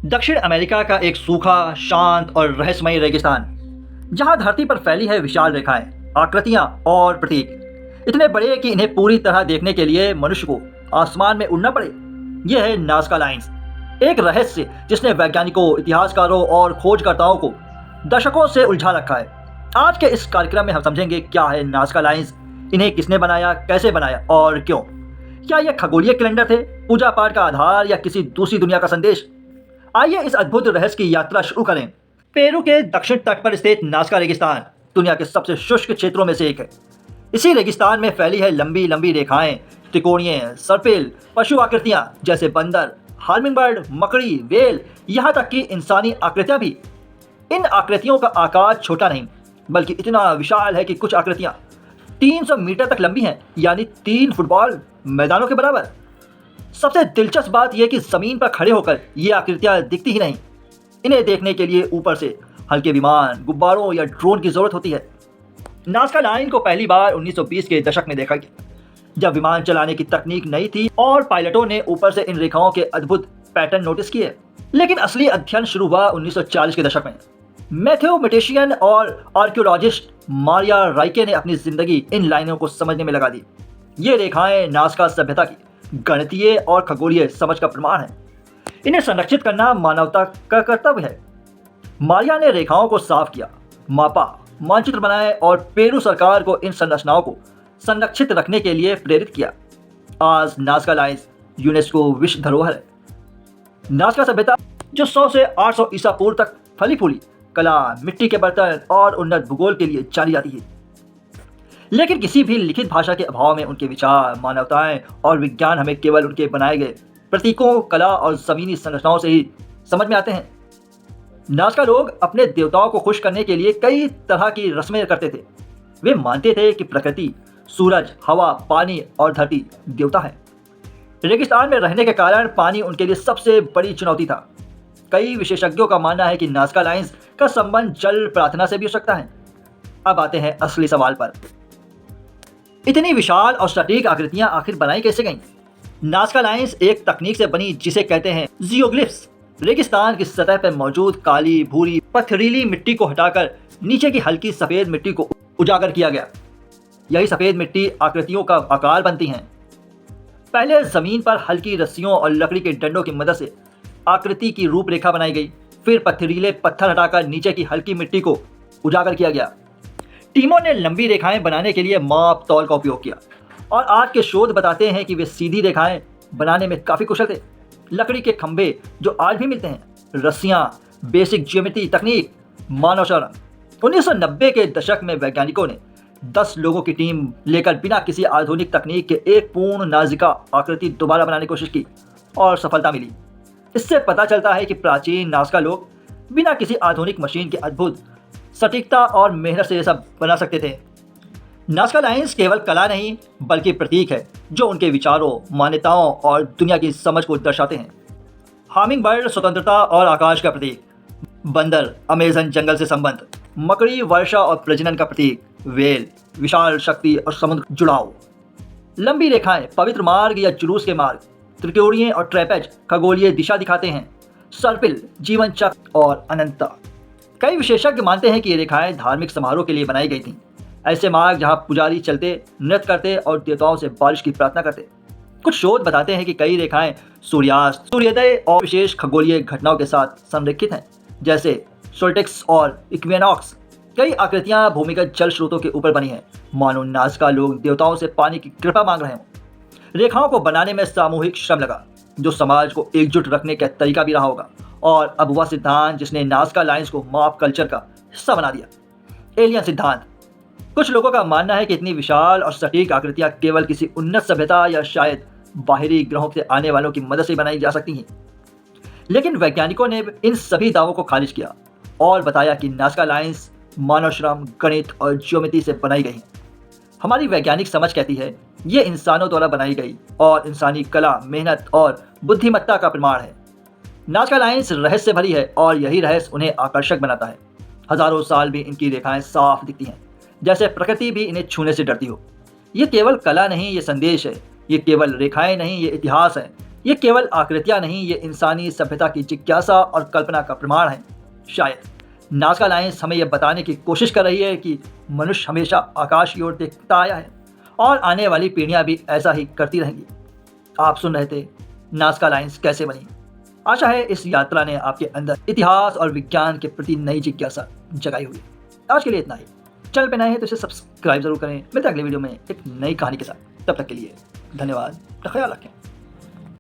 दक्षिण अमेरिका का एक सूखा, शांत और रहस्यमयी रेगिस्तान, जहां धरती पर फैली है विशाल रेखाएं, आकृतियां और प्रतीक इतने बड़े कि इन्हें पूरी तरह देखने के लिए मनुष्य को आसमान में उड़ना पड़े। यह है नाज़का लाइंस, एक रहस्य जिसने वैज्ञानिकों, इतिहासकारों और खोजकर्ताओं को दशकों से उलझा रखा है। आज के इस कार्यक्रम में हम समझेंगे क्या है नाज़का लाइंस, इन्हें किसने बनाया, कैसे बनाया और क्यों। क्या यह खगोलीय कैलेंडर थे, पूजा पाठ का आधार या किसी दूसरी दुनिया का संदेश? आइए इस अद्भुत रहस्य की यात्रा शुरू करें। पेरू के दक्षिण तट पर स्थित नाज़का रेगिस्तान दुनिया के सबसे शुष्क क्षेत्रों में से एक है। इसी रेगिस्तान में फैली है लंबी लंबी रेखाएं, त्रिकोणीय, सर्पिल, पशु आकृतियां जैसे बंदर, हार्मिंगबर्ड, मकड़ी, वेल, यहाँ तक कि इंसानी आकृतियां भी। इन आकृतियों का आकार छोटा नहीं बल्कि इतना विशाल है कि कुछ आकृतियां 300 मीटर तक लंबी हैं, यानी 3 फुटबॉल मैदानों के बराबर। सबसे दिलचस्प बात यह कि जमीन पर खड़े होकर ये आकृतियां दिखती ही नहीं, इन्हें देखने के लिए ऊपर से हल्के विमान, गुब्बारों या ड्रोन की जरूरत होती है। नाज़का लाइन को पहली बार 1920 के दशक में देखा गया, जब विमान चलाने की तकनीक नई थी और पायलटों ने ऊपर से इन रेखाओं के अद्भुत पैटर्न नोटिस किए। लेकिन असली अध्ययन शुरू हुआ 1940 के दशक में। मैथमेटिशियन और आर्कियोलॉजिस्ट मारिया राइके ने अपनी जिंदगी इन लाइनों को समझने में लगा दी। ये रेखाएं नाज़का सभ्यता की गणितीय और खगोलीय समझ का प्रमाण है। इन्हें संरक्षित करना मानवता का कर्तव्य है। मारिया ने रेखाओं को साफ किया, मापा, मानचित्र बनाए और पेरू सरकार को इन संरचनाओं को संरक्षित रखने के लिए प्रेरित किया। आज नाज़का लाइंस यूनेस्को विश्व धरोहर है। नाज़का सभ्यता जो 100 से 800 ईसा पूर्व तक फली फूली कला, मिट्टी के बर्तन और उन्नत भूगोल के लिए जानी जाती है। लेकिन किसी भी लिखित भाषा के अभाव में उनके विचार, मानवताएं और विज्ञान हमें केवल उनके बनाए गए प्रतीकों, कला और जमीनी संरचनाओं से ही समझ में आते हैं। नाज़का लोग अपने देवताओं को खुश करने के लिए कई तरह की रस्में करते थे। वे मानते थे कि प्रकृति, सूरज, हवा, पानी और धरती देवता है। रेगिस्तान में रहने के कारण पानी उनके लिए सबसे बड़ी चुनौती था। कई विशेषज्ञों का मानना है कि नाज़का लाइंस का संबंध जल प्रार्थना से भी हो सकता है। अब आते हैं असली सवाल पर। इतनी विशाल और सटीक आकृतियां आखिर बनाई कैसे गईं? नाज़का लाइंस एक तकनीक से बनी जिसे कहते हैं जियोग्लिफ्स। रेगिस्तान की सतह पर मौजूद काली, भूरी, पथरीली मिट्टी को हटाकर नीचे की हल्की सफेद मिट्टी को उजागर किया गया। यही सफेद मिट्टी आकृतियों का आकार बनती हैं। पहले जमीन पर हल्की रस्सियों और लकड़ी के डंडों की मदद से आकृति की रूपरेखा बनाई गई। फिर पथरीले पत्थर हटाकर नीचे की हल्की मिट्टी को उजागर किया गया। टीमों ने लंबी रेखाएं बनाने के लिए माप तौल का उपयोग किया और आज के शोध बताते हैं कि वे सीधी रेखाएं बनाने में काफ़ी कुशल थे। लकड़ी के खंभे जो आज भी मिलते हैं, रस्सियां, बेसिक ज्योमेट्री तकनीक, मानव श्रम। 1990 के दशक में वैज्ञानिकों ने 10 लोगों की टीम लेकर बिना किसी आधुनिक तकनीक के एक पूर्ण नाज़का आकृति दोबारा बनाने की कोशिश की और सफलता मिली। इससे पता चलता है कि प्राचीन नाज़का लोग बिना किसी आधुनिक मशीन के अद्भुत सटीकता और मेहनत से ये सब बना सकते थे। नाज़का लाइंस केवल कला नहीं बल्कि प्रतीक है जो उनके विचारों, मान्यताओं और दुनिया की समझ को दर्शाते हैं। हार्मिंगबर्ड स्वतंत्रता और आकाश का प्रतीक, बंदर अमेज़न जंगल से संबंध, मकड़ी वर्षा और प्रजनन का प्रतीक, वेल विशाल शक्ति और समुद्र जुड़ाव, लंबी रेखाएं पवित्र मार्ग या जुलूस के मार्ग, त्रिकोणीय और ट्रेपेज खगोलीय दिशा दिखाते हैं, सर्पिल जीवन चक्र और अनंतता। कई विशेषज्ञ मानते हैं कि ये रेखाएं धार्मिक समारोह के लिए बनाई गई थीं। ऐसे मार्ग जहां पुजारी चलते, नृत्य करते और देवताओं से बारिश की प्रार्थना करते। कुछ शोध बताते हैं कि कई रेखाएं सूर्यास्त, सूर्योदय और विशेष खगोलीय घटनाओं के साथ संरेखित हैं, जैसे सोल्टिक्स और इक्विनॉक्स। कई आकृतियां भूमिगत जल स्रोतों के ऊपर बनी हैं, मानो नाज़का लोग देवताओं से पानी की कृपा मांग रहे हों। रेखाओं को बनाने में सामूहिक श्रम लगा, जो समाज को एकजुट रखने का तरीका भी रहा होगा। और अब वह सिद्धांत जिसने नाज़का लाइंस को माप कल्चर का हिस्सा बना दिया, एलियन सिद्धांत। कुछ लोगों का मानना है कि इतनी विशाल और सटीक आकृतियां केवल किसी उन्नत सभ्यता या शायद बाहरी ग्रहों से आने वालों की मदद से बनाई जा सकती हैं। लेकिन वैज्ञानिकों ने इन सभी दावों को खारिज किया और बताया कि नाज़का लाइंस मानव श्रम, गणित और ज्योमेट्री से बनाई गई। हमारी वैज्ञानिक समझ कहती है ये इंसानों द्वारा बनाई गई और इंसानी कला, मेहनत और बुद्धिमत्ता का प्रमाण है। नाज़का लाइंस रहस्य भरी है और यही रहस्य उन्हें आकर्षक बनाता है। हजारों साल भी इनकी रेखाएं साफ दिखती हैं, जैसे प्रकृति भी इन्हें छूने से डरती हो। ये केवल कला नहीं, ये संदेश है। ये केवल रेखाएं नहीं, ये इतिहास है। ये केवल आकृतियां नहीं, ये इंसानी सभ्यता की जिज्ञासा और कल्पना का प्रमाण है। शायद नाज़का लायंस हमें यह बताने की कोशिश कर रही है कि मनुष्य हमेशा आकाश की ओर देखता आया है और आने वाली पीढ़ियां भी ऐसा ही करती रहेंगी। आप सुन रहे थे नाज़का लायंस कैसे बनी। आशा है इस यात्रा ने आपके अंदर इतिहास और विज्ञान के प्रति नई जिज्ञासा जगाई हुई। आज के लिए इतना ही। चैनल पे नए हैं तो इसे सब्सक्राइब जरूर करें। मिलते हैं अगले वीडियो में एक नई कहानी के साथ। तब तक के लिए धन्यवाद। ख्याल रखें।